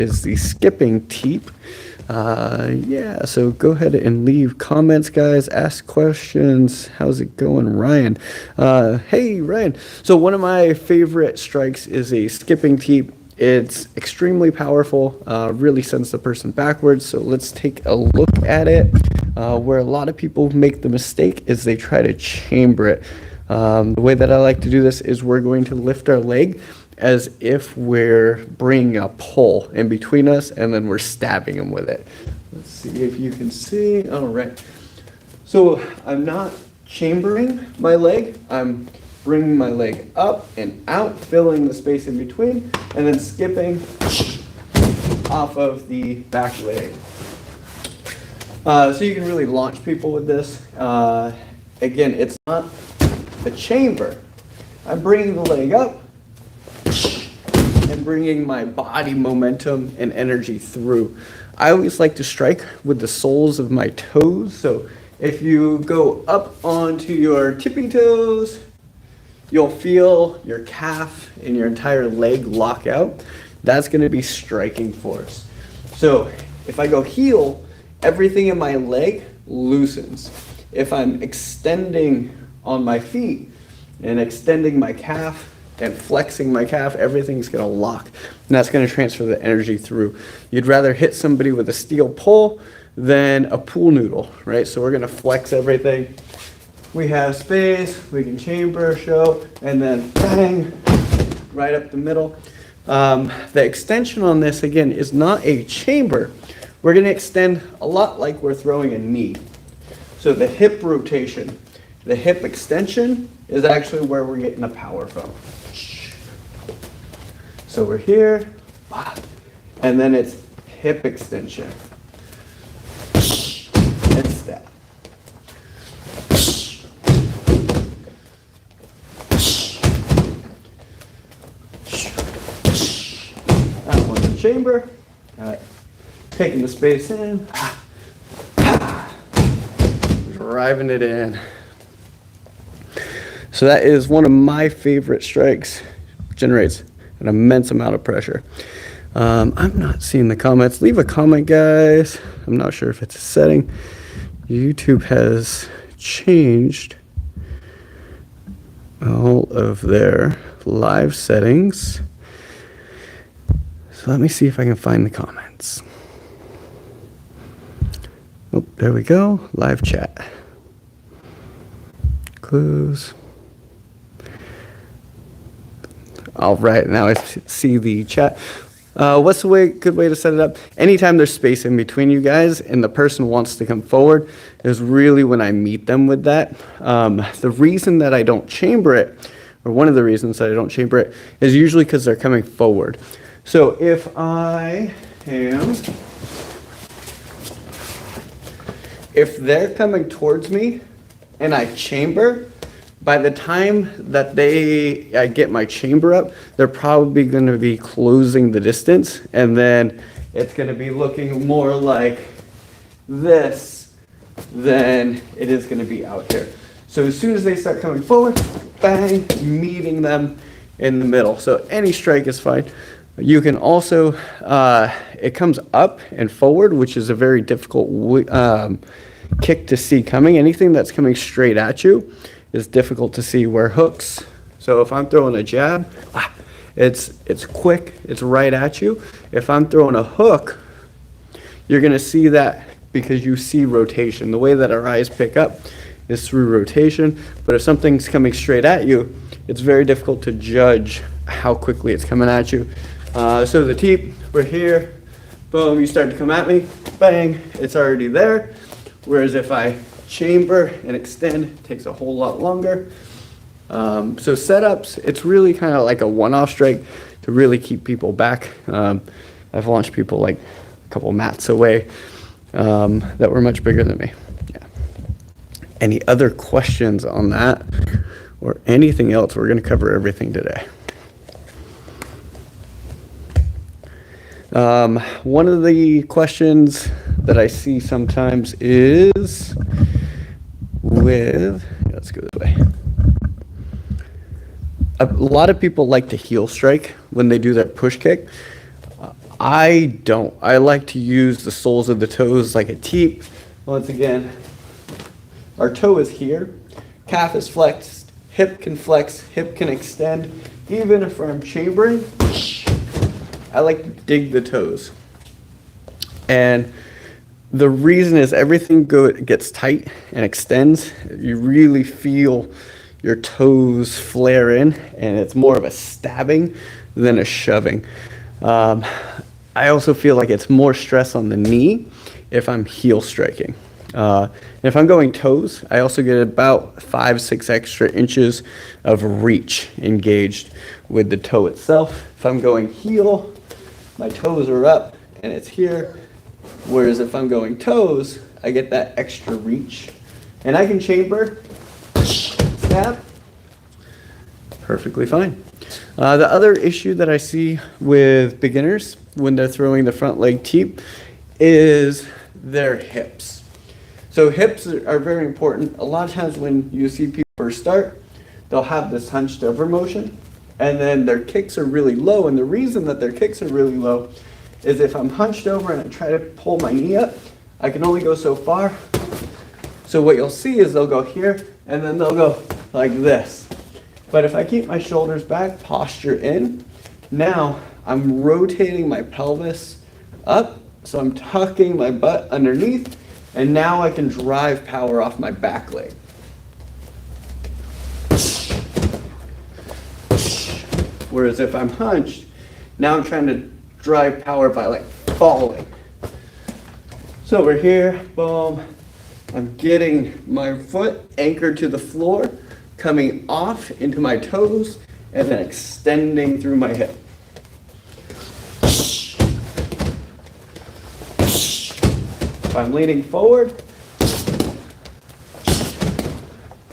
is the skipping teep. Yeah, so go ahead and leave comments, guys. Ask questions. How's it going, Ryan? Hey, Ryan. So one of my favorite strikes is a skipping teep. It's extremely powerful, really sends the person backwards. So let's take a look at it. Where a lot of people make the mistake is they try to chamber it. The way that I like to do this is we're going to lift our leg as if we're bringing a pole in between us, and then we're stabbing them with it. Let's see if you can see. All right. So I'm not chambering my leg. I'm bringing my leg up and out, filling the space in between, and then skipping off of the back leg. So you can really launch people with this. Again, it's not a chamber. I'm bringing the leg up and bringing my body momentum and energy through. I always like to strike with the soles of my toes. So if you go up onto your tippy toes, you'll feel your calf and your entire leg lock out. That's going to be striking force. So if I go heel, everything in my leg loosens. If I'm extending on my feet and extending my calf and flexing my calf, everything's gonna lock. And that's gonna transfer the energy through. You'd rather hit somebody with a steel pole than a pool noodle, right? So we're gonna flex everything. We have space, we can chamber, show, and then bang, right up the middle. The extension on this, again, is not a chamber. We're gonna extend a lot like we're throwing a knee. So the hip rotation, the hip extension is actually where we're getting the power from. So we're here, and then it's hip extension. And step. That one's a chamber. All right. Taking the space in. Driving it in. So that is one of my favorite strikes. Generates an immense amount of pressure. I'm not seeing the comments. Leave a comment, guys. I'm not sure if it's a setting. YouTube has changed all of their live settings. So let me see if I can find the comments. Oh, there we go. Live chat. Close. All right, now I see the chat. What's the good way to set it up? Anytime there's space in between you guys and the person wants to come forward is really when I meet them with that. The reason that I don't chamber it, or one of the reasons that I don't chamber it, is usually because they're coming forward. So if they're coming towards me and I chamber, by the time that I get my chamber up, they're probably going to be closing the distance, and then it's going to be looking more like this than it is going to be out here. So as soon as they start coming forward, bang, meeting them in the middle. So any strike is fine. You can also, it comes up and forward, which is a very difficult kick to see coming. Anything that's coming straight at you is difficult to see, where hooks. So if I'm throwing a jab, it's quick, it's right at you. If I'm throwing a hook, you're gonna see that because you see rotation. The way that our eyes pick up is through rotation, but if something's coming straight at you, it's very difficult to judge how quickly it's coming at you. So the teep, we're here, boom, you start to come at me, bang, it's already there. Whereas if I chamber and extend, it takes a whole lot longer. So setups, it's really kind of like a one-off strike to really keep people back. I've launched people like a couple mats away that were much bigger than me. Yeah. Any other questions on that or anything else? We're going to cover everything today. One of the questions that I see sometimes is let's go this way. A lot of people like to heel strike when they do their push kick. I don't. I like to use the soles of the toes like a teep. Once again, our toe is here, calf is flexed, hip can flex, hip can extend. Even if I'm chambering, I like to dig the toes. And the reason is everything gets tight and extends. You really feel your toes flare in, and it's more of a stabbing than a shoving. I also feel like it's more stress on the knee if I'm heel striking. If I'm going toes, I also get about 5-6 extra inches of reach engaged with the toe itself. If I'm going heel, my toes are up and it's here. Whereas if I'm going toes, I get that extra reach. And I can chamber, stab, perfectly fine. The other issue that I see with beginners when they're throwing the front leg teep is their hips. So hips are very important. A lot of times when you see people first start, they'll have this hunched over motion, and then their kicks are really low. And the reason that their kicks are really low is if I'm hunched over and I try to pull my knee up, I can only go so far. So what you'll see is they'll go here, and then they'll go like this. But if I keep my shoulders back, posture in, now I'm rotating my pelvis up, so I'm tucking my butt underneath, and now I can drive power off my back leg. Whereas if I'm hunched, now I'm trying to drive power by like falling. So we're here, boom. I'm getting my foot anchored to the floor, coming off into my toes, and then extending through my hip. If I'm leaning forward,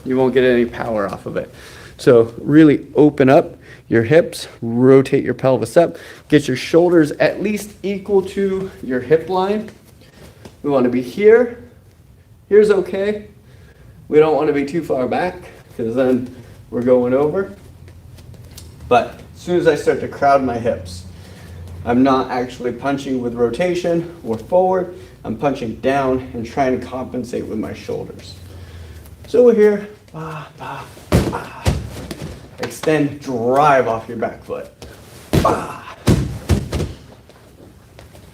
you won't get any power off of it. So really open up your hips, rotate your pelvis up, get your shoulders at least equal to your hip line. We want to be here. Here's okay. We don't want to be too far back because then we're going over. But as soon as I start to crowd my hips, I'm not actually punching with rotation or forward. I'm punching down and trying to compensate with my shoulders. So we're here. Extend, drive off your back foot.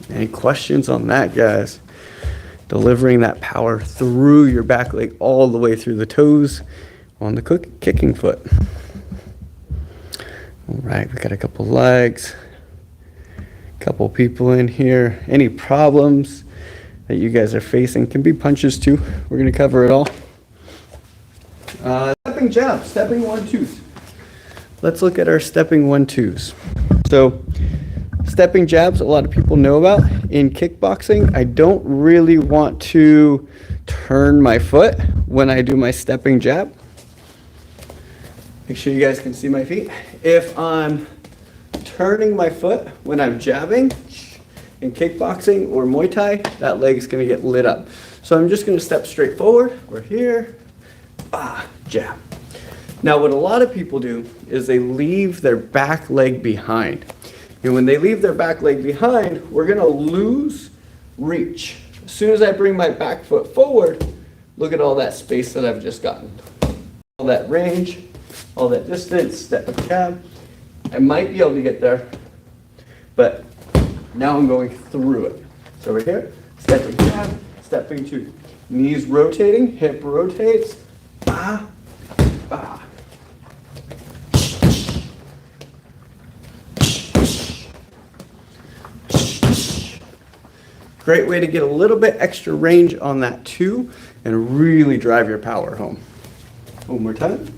Any questions on that, guys? Delivering that power through your back leg all the way through the toes on the kicking foot. All right, we got a couple legs, couple people in here. Any problems that you guys are facing? Can be punches too. We're going to cover it all. Stepping jabs, stepping 1-2s. Let's look at our stepping 1-2s. So stepping jabs, a lot of people know about. In kickboxing, I don't really want to turn my foot when I do my stepping jab. Make sure you guys can see my feet. If I'm turning my foot when I'm jabbing in kickboxing or Muay Thai, that leg is going to get lit up. So I'm just going to step straight forward. We're here. Jab. Now what a lot of people do is they leave their back leg behind. And when they leave their back leg behind, we're going to lose reach. As soon as I bring my back foot forward, look at all that space that I've just gotten. All that range, all that distance, step jab. I might be able to get there, but now I'm going through it. So we're here, stepping jab, stepping 2. Knees rotating, hip rotates. Great way to get a little bit extra range on that too and really drive your power home. One more time.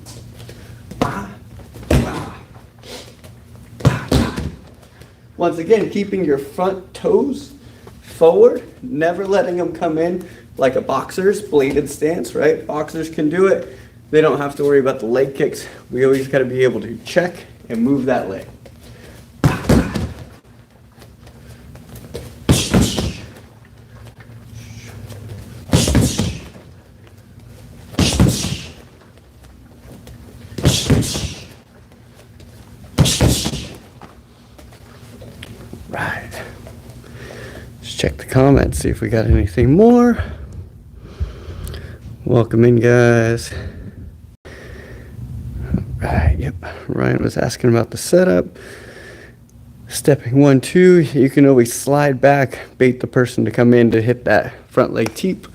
Once again, keeping your front toes forward, never letting them come in like a boxer's bladed stance, right? Boxers can do it. They don't have to worry about the leg kicks. We always got to be able to check and move that leg. Right. check the comments, see if we got anything more. Welcome in, guys. Right, yep. Ryan was asking about the setup. Stepping 1, 2, you can always slide back, bait the person to come in to hit that front leg teep.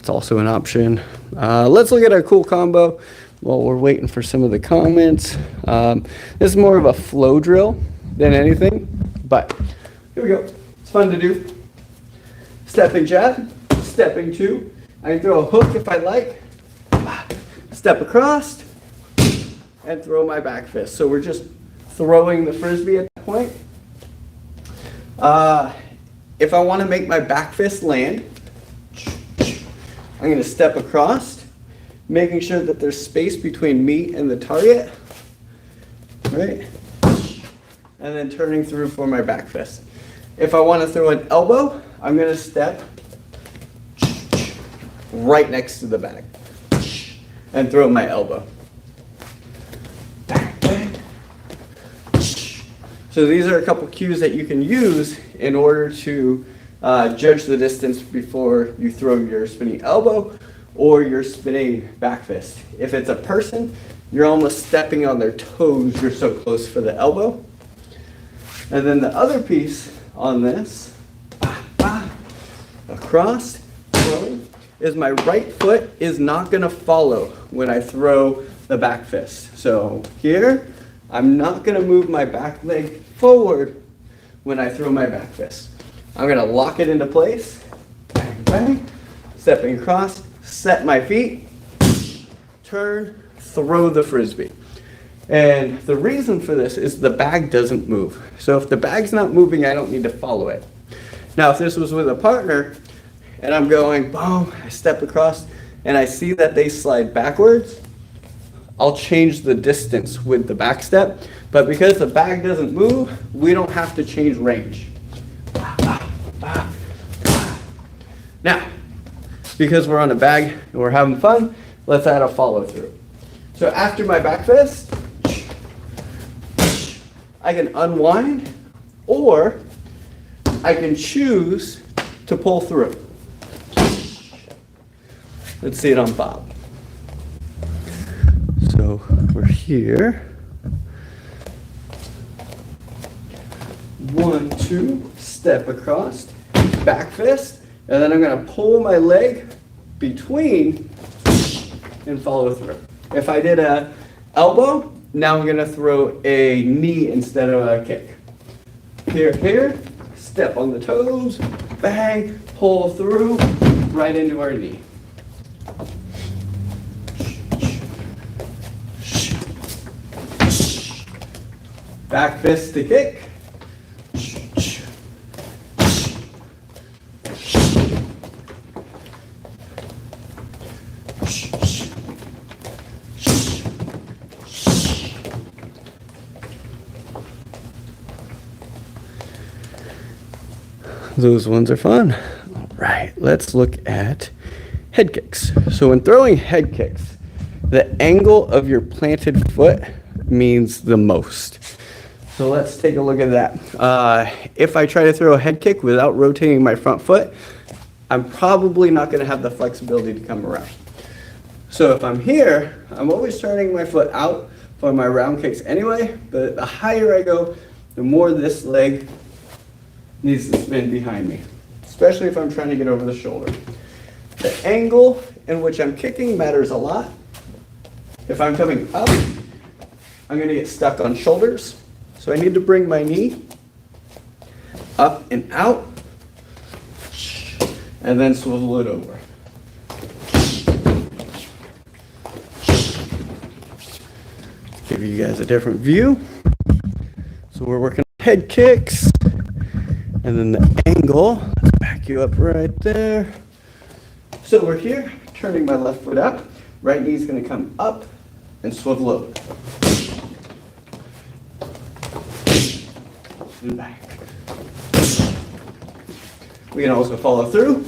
It's also an option. Let's look at our cool combo while we're waiting for some of the comments. This is more of a flow drill than anything, but here we go. It's fun to do. Stepping jab, stepping 2. I can throw a hook if I like. Step across and throw my back fist. So we're just throwing the frisbee at that point. If I want to make my back fist land, I'm going to step across, making sure that there's space between me and the target, right? And then turning through for my back fist. If I want to throw an elbow, I'm going to step right next to the bag and throw my elbow. So these are a couple cues that you can use in order to judge the distance before you throw your spinning elbow or your spinning back fist. If it's a person, you're almost stepping on their toes, you're so close for the elbow. And then the other piece on this, across, throwing, is my right foot is not going to follow when I throw the back fist. So here, I'm not going to move my back leg forward when I throw my back fist. I'm going to lock it into place, bang, bang, stepping across, set my feet, turn, throw the frisbee. And the reason for this is the bag doesn't move. So if the bag's not moving, I don't need to follow it. Now, if this was with a partner, and I'm going, boom, I step across, and I see that they slide backwards, I'll change the distance with the back step. But because the bag doesn't move, we don't have to change range. Now, because we're on a bag and we're having fun, let's add a follow through. So after my back fist, I can unwind, or I can choose to pull through. Let's see it on Bob. So we're here. 1, 2, step across, back fist, and then I'm going to pull my leg between and follow through. If I did a elbow, now I'm going to throw a knee instead of a kick. Here, here, step on the toes, bang, pull through, right into our knee. Back fist to kick. Those ones are fun. All right, let's look at head kicks. So when throwing head kicks, the angle of your planted foot means the most. So let's take a look at that. If I try to throw a head kick without rotating my front foot, I'm probably not going to have the flexibility to come around. So if I'm here, I'm always turning my foot out for my round kicks anyway, but the higher I go, the more this leg needs to spin behind me, especially if I'm trying to get over the shoulder. The angle in which I'm kicking matters a lot. If I'm coming up, I'm going to get stuck on shoulders. So I need to bring my knee up and out, and then swivel it over. Give you guys a different view. So we're working on head kicks, and then the angle. Let's back you up right there. So we're here, turning my left foot up. Right knee's going to come up and swivel over. And back. We can also follow through,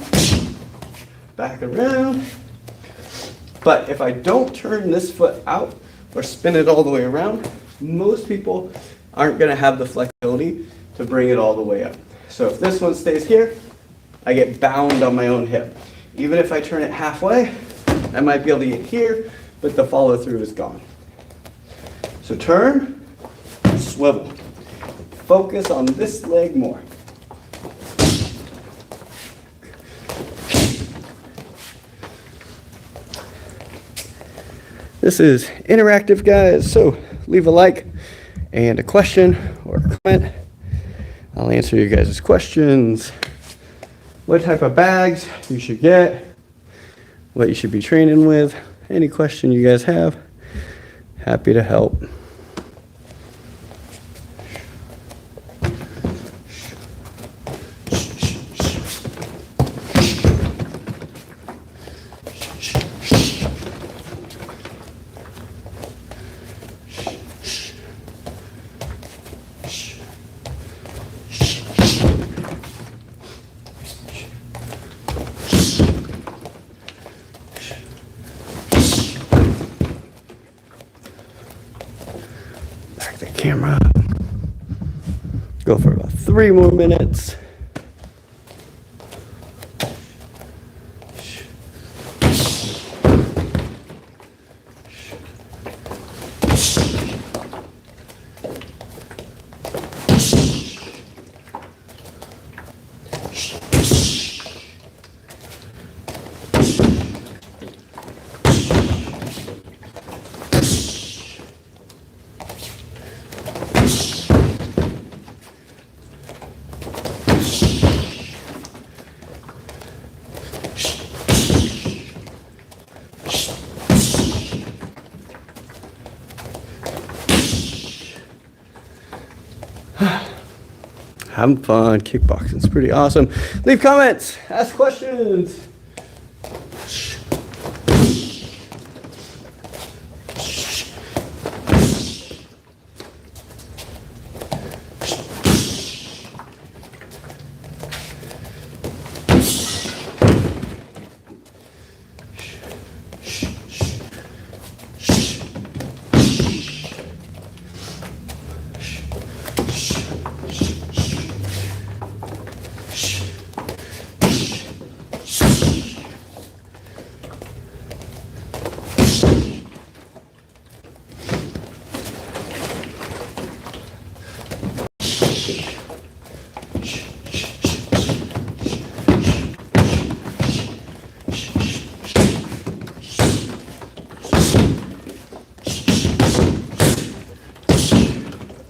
back around. But if I don't turn this foot out or spin it all the way around, most people aren't going to have the flexibility to bring it all the way up. So if this one stays here, I get bound on my own hip. Even if I turn it halfway, I might be able to get here, but the follow through is gone. So turn, swivel. Focus on this leg more. This is interactive, guys, so leave a like and a question or a comment. I'll answer you guys' questions. What type of bags you should get, what you should be training with, any question you guys have, happy to help. Back the camera. Go for about 3 more minutes. Having fun. Kickboxing's pretty awesome. Leave comments. Ask questions.